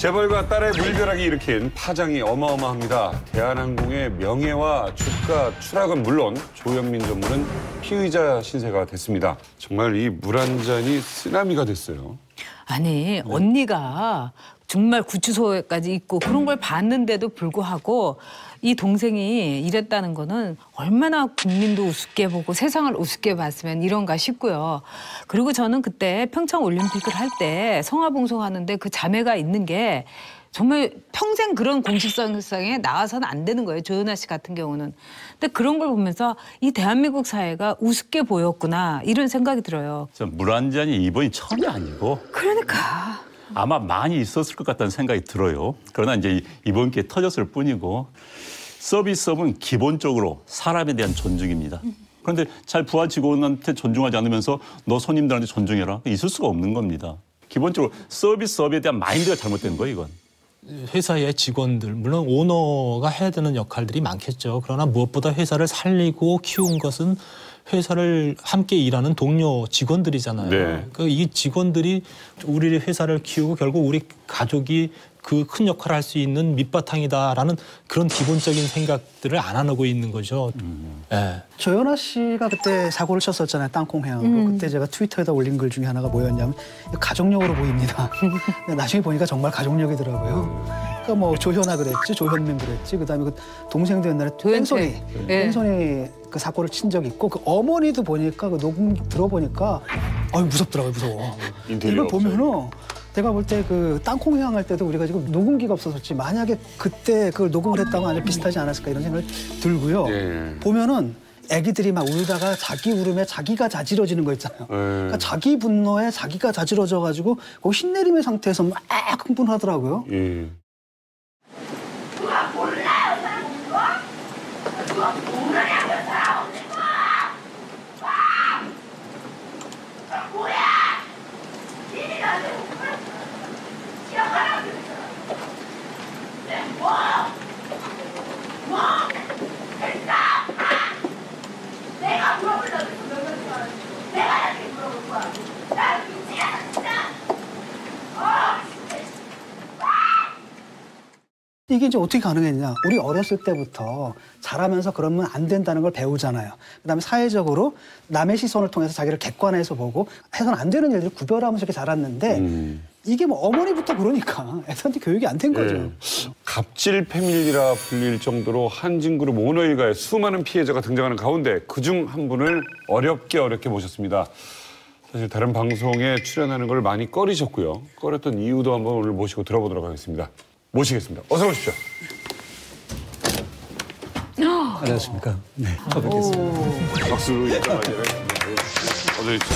재벌과 딸의 물벼락이 일으킨 파장이 어마어마합니다. 대한항공의 명예와 주가 추락은 물론 조현민 전무는 피의자 신세가 됐습니다. 정말 이 물 한 잔이 쓰나미가 됐어요. 아니, 언니가 정말 구치소에까지 있고 그런 걸 봤는데도 불구하고 이 동생이 이랬다는 거는 얼마나 국민도 우습게 보고 세상을 우습게 봤으면 이런가 싶고요. 그리고 저는 그때 평창 올림픽을 할 때 성화봉송하는데 그 자매가 있는 게 정말 평생 그런 공식성상에 나와서는 안 되는 거예요. 조연아 씨 같은 경우는. 근데 그런 걸 보면서 이 대한민국 사회가 우습게 보였구나 이런 생각이 들어요. 물 한 잔이 이번이 처음이 아니고 그러니까. 아마 많이 있었을 것 같다는 생각이 들어요. 그러나 이제 이번 기회에 터졌을 뿐이고 서비스업은 기본적으로 사람에 대한 존중입니다. 그런데 잘 부하 직원한테 존중하지 않으면서 너 손님들한테 존중해라. 있을 수가 없는 겁니다. 기본적으로 서비스업에 대한 마인드가 잘못된 거예요, 이건. 회사의 직원들, 물론 오너가 해야 되는 역할들이 많겠죠. 그러나 무엇보다 회사를 살리고 키운 것은 회사를 함께 일하는 동료 직원들이잖아요. 네. 이 직원들이 우리 회사를 키우고 결국 우리 가족이 그 큰 역할을 할 수 있는 밑바탕이다라는 그런 기본적인 생각들을 안 하고 있는 거죠. 네. 조연아 씨가 그때 사고를 쳤었잖아요. 땅콩해양으로. 그때 제가 트위터에다 올린 글 중에 하나가 뭐였냐면 가족력으로 보입니다. 근데 나중에 보니까 정말 가족력이더라고요. 그러니까 뭐 조현아 그랬지, 조현민 그랬지, 그다음에 그 동생도 옛날에 뺑소니, 뺑소니 그 사고를 친 적이 있고 그 어머니도 보니까 그 녹음 들어보니까 무섭더라고요, 무서워. 이걸 보면은. 내가 볼 때 그 땅콩 회항 할 때도 우리가 지금 녹음기가 없어졌지 만약에 그때 그걸 녹음을 했다면 아주 비슷하지 않았을까 이런 생각이 들고요. 예. 보면은 애기들이 막 울다가 자기 울음에 자기가 자지러지는 거 있잖아요. 그러니까 자기 분노에 자기가 자지러져가지고 그 신내림의 상태에서 막 흥분하더라고요. 예. 이게 이제 어떻게 가능했냐. 우리 어렸을 때부터 자라면서 그러면 안 된다는 걸 배우잖아요. 그다음에 사회적으로 남의 시선을 통해서 자기를 객관해서 보고 해서는 안 되는 일들을 구별하면서 이렇게 자랐는데 이게 뭐 어머니부터 그러니까 애들한테 교육이 안 된 거죠. 갑질 패밀리라 불릴 정도로 한진그룹 오너 일가에 수많은 피해자가 등장하는 가운데 그중 한 분을 어렵게 모셨습니다. 사실 다른 방송에 출연하는 걸 많이 꺼리셨고요. 꺼렸던 이유도 한번 오늘 모시고 들어보도록 하겠습니다. 모시겠습니다. 어서 오십시오. 안녕하십니까. 네, 뵙겠습니다. 박수로 인사하시네. 어서 오십시오.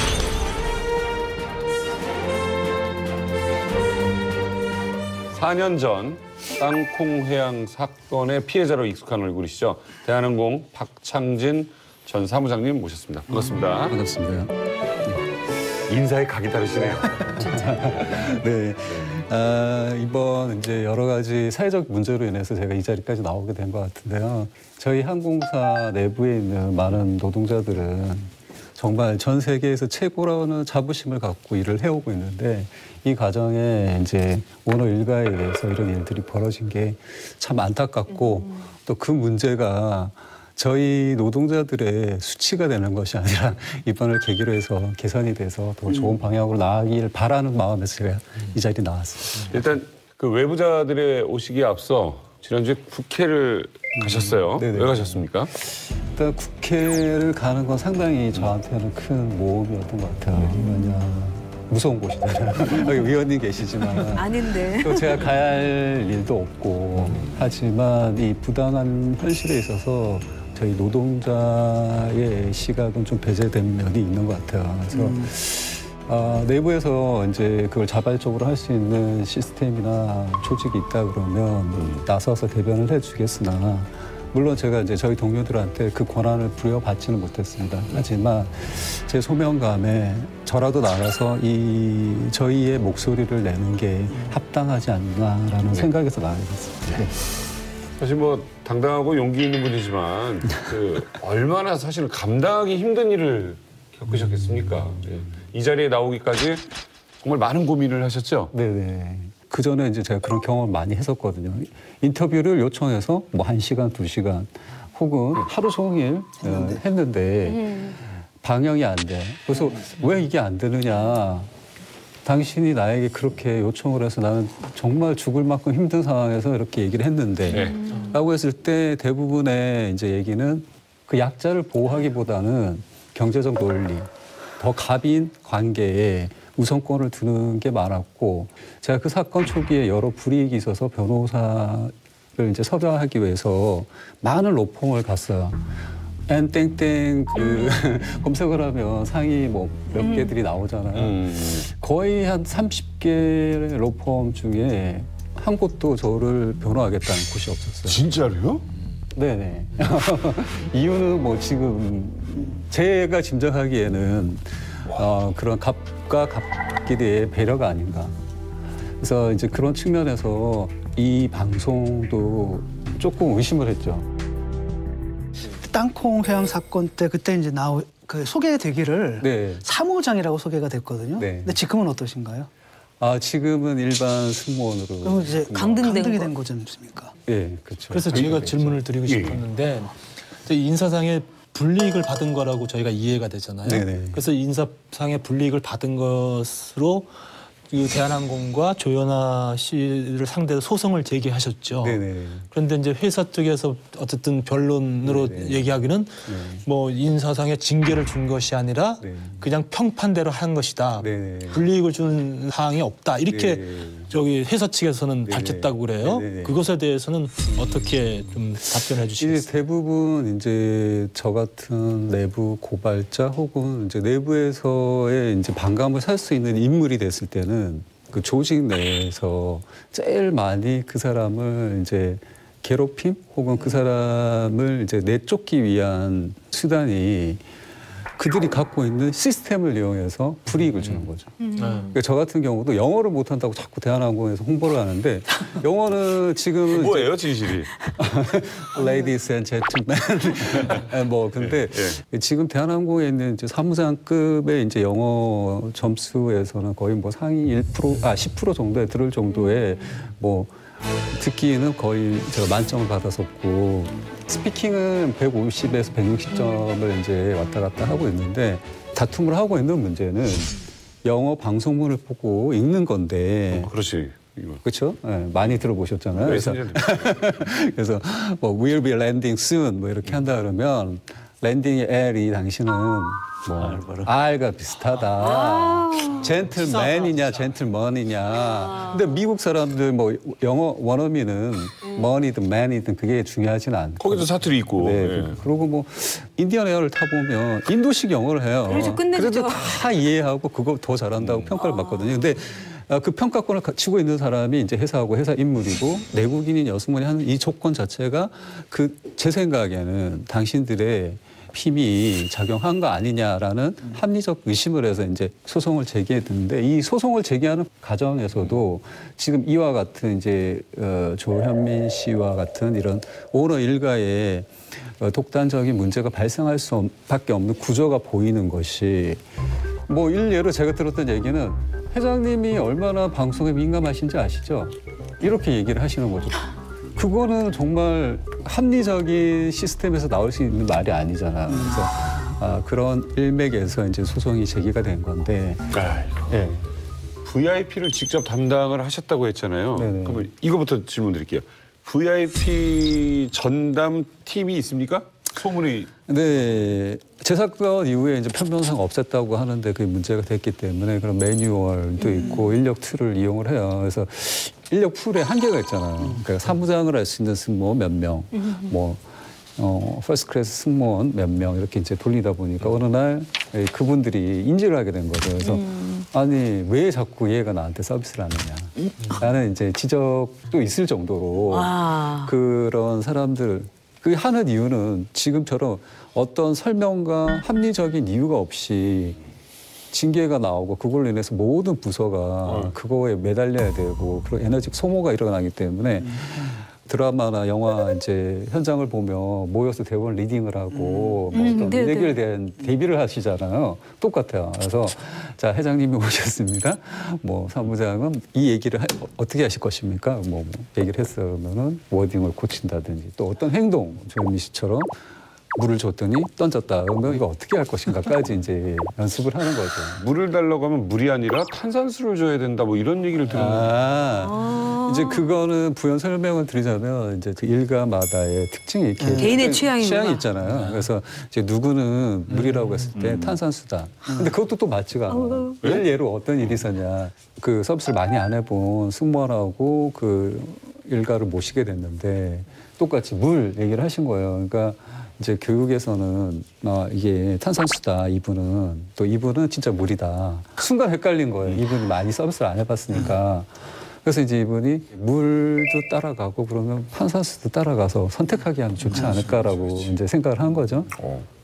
(4년) 전 땅콩 회항 사건의 피해자로 익숙한 얼굴이시죠. 대한항공 박창진 전 사무장님 모셨습니다. 반갑습니다. 반갑습니다. 인사에 각이 다르시네요. 네. 이번 이제 여러 가지 사회적 문제로 인해서 제가 이 자리까지 나오게 된 것 같은데요. 저희 항공사 내부에 있는 많은 노동자들은 정말 전 세계에서 최고라는 자부심을 갖고 일을 해오고 있는데 이 과정에 이제 오너 일가에 의해서 이런 일들이 벌어진 게 참 안타깝고 또 그 문제가 저희 노동자들의 수치가 되는 것이 아니라 이번을 계기로 해서 개선이 돼서 더 좋은 방향으로 나아가기를 바라는 마음에서 제가 이 자리에 나왔습니다. 일단 그 외부자들의 오시기에 앞서 지난주에 국회를 가셨어요. 네네. 왜 가셨습니까? 일단 국회를 가는 건 상당히 저한테는 큰 모험이었던 것 같아요. 왜냐 무서운 곳이잖아요. 여기 위원님 계시지만 아닌데. 또 제가 가야 할 일도 없고 하지만 이 부당한 현실에 있어서 저희 노동자의 시각은 좀 배제된 면이 있는 것 같아요. 그래서 내부에서 이제 그걸 자발적으로 할 수 있는 시스템이나 조직이 있다 그러면 나서서 대변을 해주겠으나 물론 제가 이제 저희 동료들한테 그 권한을 부여받지는 못했습니다. 하지만 제 소명감에 저라도 나가서 저희의 목소리를 내는 게 합당하지 않나라는 생각에서 나가게 됐습니다. 네. 사실 뭐 당당하고 용기 있는 분이지만 얼마나 사실 감당하기 힘든 일을 겪으셨겠습니까? 이 자리에 나오기까지 정말 많은 고민을 하셨죠? 네네. 그 전에 이제 제가 그런 경험을 많이 했었거든요. 인터뷰를 요청해서 뭐 1시간, 2시간 혹은 하루 종일 했는데 방영이 안 돼. 그래서 왜 이게 안 되느냐. 당신이 나에게 그렇게 요청을 해서 나는 정말 죽을 만큼 힘든 상황에서 이렇게 얘기를 했는데 라고 했을 때 대부분의 이제 얘기는 그 약자를 보호하기보다는 경제적 논리, 더 갑인 관계에 우선권을 두는 게 많았고 제가 그 사건 초기에 여러 불이익이 있어서 변호사를 이제 섭외하기 위해서 많은 로펌을 갔어요. 땡땡 그 검색을 하면 상위 뭐 몇 개들이 나오잖아요. 거의 한 30개 로펌 중에 한 곳도 저를 변호하겠다는 곳이 없었어요. 진짜로요? 네네. 이유는 뭐 지금 제가 짐작하기에는 그런 갑과 갑끼리의 배려가 아닌가. 그래서 이제 그런 측면에서 이 방송도 조금 의심을 했죠. 땅콩 회항 사건 때 그때 이제 그 소개되기를 네. 사무장이라고 소개가 됐거든요. 네. 근데 지금은 어떠신가요? 지금은 일반 승무원으로. 그럼 이제 강등된 강등이 거. 된 거지 않습니까? 예, 그렇죠. 그래서 제가 질문을 드리고 싶었는데 인사상의 불이익을 받은 거라고 저희가 이해가 되잖아요. 네네. 그래서 인사상의 불이익을 받은 것으로 그 대한항공과 조현아 씨를 상대로 소송을 제기하셨죠. 네네. 그런데 이제 회사 측에서 어쨌든 변론으로 네네. 얘기하기는 뭐 인사상의 징계를 준 것이 아니라 네. 그냥 평판대로 한 것이다. 네네. 불이익을 준 사항이 없다. 이렇게 네. 저기 회사 측에서는 네네. 밝혔다고 그래요. 네네. 그것에 대해서는 어떻게 좀 답변해 이제 주시겠어요? 대부분 이제 저 같은 내부 고발자 혹은 이제 내부에서의 이제 반감을 살 수 있는 인물이 됐을 때는 그 조직 내에서 제일 많이 그 사람을 이제 괴롭힘 혹은 그 사람을 이제 내쫓기 위한 수단이 그들이 갖고 있는 시스템을 이용해서 불이익을 주는 거죠. 그러니까 저 같은 경우도 영어를 못한다고 자꾸 대한항공에서 홍보를 하는데 영어는 지금은 뭐예요, 진실이? Ladies and gentlemen. 뭐 근데 지금 대한항공에 있는 이제 사무장급의 이제 영어 점수에서는 거의 뭐 상위 10% 정도에 들을 정도의 뭐 듣기는 거의 제가 만점을 받았었고 스피킹은 150에서 160점을 이제 왔다 갔다 하고 있는데 다툼을 하고 있는 문제는 영어 방송문을 보고 읽는 건데 그렇지. 그렇죠? 네, 많이 들어보셨잖아요. 그래서 뭐 we'll be landing soon 뭐 이렇게 한다 그러면 랜딩의 L이 당신은 뭐 R가 비슷하다. 젠틀맨이냐 젠틀먼이냐. 근데 미국 사람들 뭐 영어 원어민은 머니든 맨이든 그게 중요하지는 않고. 거기도 사투리 있고. 네. 예. 그리고 뭐 인디언 에어를 타보면 인도식 영어를 해요. 그렇죠. 끝내주죠. 그래도 다 이해하고 그거 더 잘한다고 평가를 받거든요. 근데 그 평가권을 갖추고 있는 사람이 이제 회사하고 회사 인물이고 내국인인 여승문이 하는 이 조건 자체가 제 생각에는 당신들의 힘이 작용한 거 아니냐라는 합리적 의심을 해서 이제 소송을 제기했는데 이 소송을 제기하는 과정에서도 지금 이와 같은 이제 조현민 씨와 같은 이런 오너 일가의 독단적인 문제가 발생할 수밖에 없는 구조가 보이는 것이 뭐 일례로 제가 들었던 얘기는 회장님이 얼마나 방송에 민감하신지 아시죠? 이렇게 얘기를 하시는 거죠. 그거는 정말 합리적인 시스템에서 나올 수 있는 말이 아니잖아. 그래서 그런 일맥에서 이제 소송이 제기가 된 건데. 예. VIP를 직접 담당을 하셨다고 했잖아요. 네네. 그러면 이거부터 질문 드릴게요. VIP 전담 팀이 있습니까? 소문이. 네. 제 사건 이후에 이제 편변상 없앴다고 하는데 그게 문제가 됐기 때문에 그런 매뉴얼도 있고 인력 툴을 이용을 해요. 그래서 인력 풀에 한계가 있잖아요. 그러니까 사무장을 할 수 있는 승무원 몇 명, 뭐 퍼스트 클래스 승무원 몇 명 이렇게 이제 돌리다 보니까 어느 날 그분들이 인지를 하게 된 거죠. 그래서 아니 왜 자꾸 얘가 나한테 서비스를 하느냐. 나는 이제 지적도 있을 정도로 그런 사람들 그 하는 이유는 지금처럼 어떤 설명과 합리적인 이유가 없이 징계가 나오고 그걸로 인해서 모든 부서가 그거에 매달려야 되고 그런 에너지 소모가 일어나기 때문에 드라마나 영화 이제 현장을 보면 모여서 대본 리딩을 하고 뭐 어떤 네네. 얘기에 대한 대비를 하시잖아요. 똑같아요. 그래서 자 회장님이 오셨습니다. 뭐 사무장은 이 얘기를 어떻게 하실 것입니까? 뭐 얘기를 했으면은 워딩을 고친다든지 또 어떤 행동 조현미 씨처럼 물을 줬더니 던졌다. 그러면 이거 어떻게 할 것인가까지 이제 연습을 하는 거죠. 물을 달라고 하면 물이 아니라 탄산수를 줘야 된다 뭐 이런 얘기를 들었는데 이제 그거는 부연 설명을 드리자면 이제 그 일가마다의 특징이 이렇게 개인의 취향이구나. 취향이 있잖아요. 그래서 이제 누구는 물이라고 했을 때 탄산수다. 근데 그것도 또 맞지가 않아요. 예로 어떤 일이 있었냐. 그 서비스를 많이 안 해본 승무원하고 그 일가를 모시게 됐는데 똑같이 물 얘기를 하신 거예요. 그러니까 이제 교육에서는 이게 탄산수다 이분은 또 이분은 진짜 물이다. 순간 헷갈린 거예요. 이분이 많이 서비스를 안 해봤으니까. 그래서 이제 이분이 물도 따라가고 그러면 탄산수도 따라가서 선택하게 하면 좋지 않을까라고 이제 생각을 한 거죠.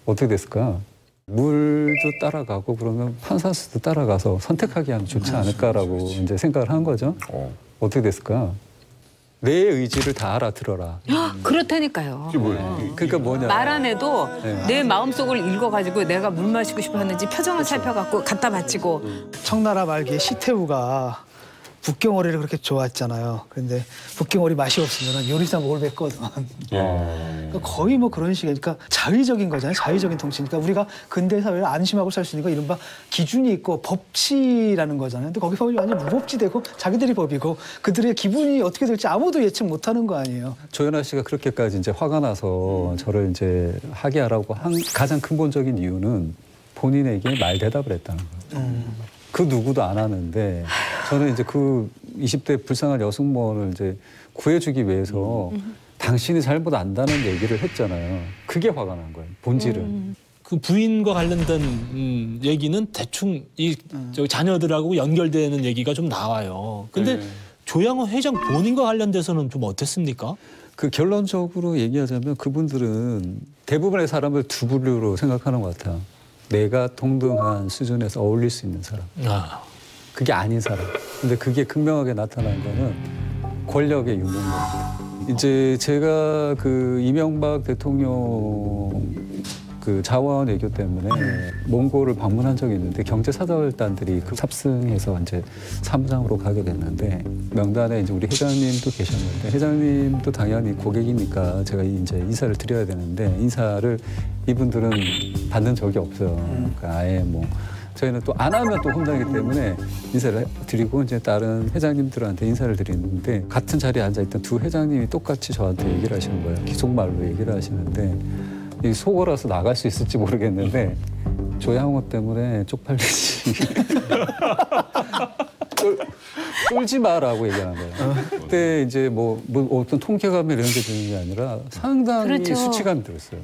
어떻게 됐을까? 물도 따라가고 그러면 탄산수도 따라가서 선택하게 하면 좋지 않을까라고 이제 생각을 한 거죠. 어떻게 됐을까? 내 의지를 다 알아들어라. 그렇다니까요. 그러니까 뭐냐? 말 안 해도 내 마음속을 읽어가지고 내가 물 마시고 싶어 하는지 표정을 살펴갖고 갖다 바치고. 청나라 말기에 시태우가 북경오리를 그렇게 좋아했잖아요. 그런데 북경오리 맛이 없으면 요리사 목을 뱉거든. 그러니까 거의 뭐 그런 식이니까 그러니까 자의적인 거잖아요. 자의적인 통치니까 그러니까 우리가 근대 사회를 안심하고 살 수 있는 건 이른바 기준이 있고 법치라는 거잖아요. 근데 거기 보면 완전 무법지되고 자기들이 법이고 그들의 기분이 어떻게 될지 아무도 예측 못하는 거 아니에요. 조연아 씨가 그렇게까지 이제 화가 나서 저를 이제 하게 하라고 한 가장 근본적인 이유는 본인에게 말 대답을 했다는 거예요. 그 누구도 안 하는데 저는 이제 그 20대 불쌍한 여승무원을 이제 구해주기 위해서 당신이 잘못 안다는 얘기를 했잖아요. 그게 화가 난 거예요. 본질은. 그 부인과 관련된 얘기는 대충 이 저 자녀들하고 연결되는 얘기가 좀 나와요. 근데 조양호 회장 본인과 관련돼서는 좀 어땠습니까? 그 결론적으로 얘기하자면 그분들은 대부분의 사람을 두 부류로 생각하는 것 같아요. 내가 동등한 수준에서 어울릴 수 있는 사람. 그게 아닌 사람. 근데 그게 극명하게 나타난 거는 권력의 유능력입니다. 이제 제가 그 이명박 대통령 그 자원 외교 때문에 몽골을 방문한 적이 있는데 경제사절단들이 그 탑승해서 이제 사무장으로 가게 됐는데 명단에 이제 우리 회장님도 계셨는데 회장님도 당연히 고객이니까 제가 이제 인사를 드려야 되는데 인사를 이분들은 받는 적이 없어요. 그러니까 아예 뭐 저희는 또 안 하면 또 혼나기 때문에 인사를 드리고 이제 다른 회장님들한테 인사를 드리는데 같은 자리에 앉아있던 두 회장님이 똑같이 저한테 얘기를 하시는 거예요. 기속말로 얘기를 하시는데 이 속어라서 나갈 수 있을지 모르겠는데 조양호 때문에 쪽팔리지 쫄지 마라고 얘기하는 거예요. 그때 이제 뭐 어떤 통쾌감 이런 게 드는 게 아니라 상당히 그렇죠. 수치감이 들었어요.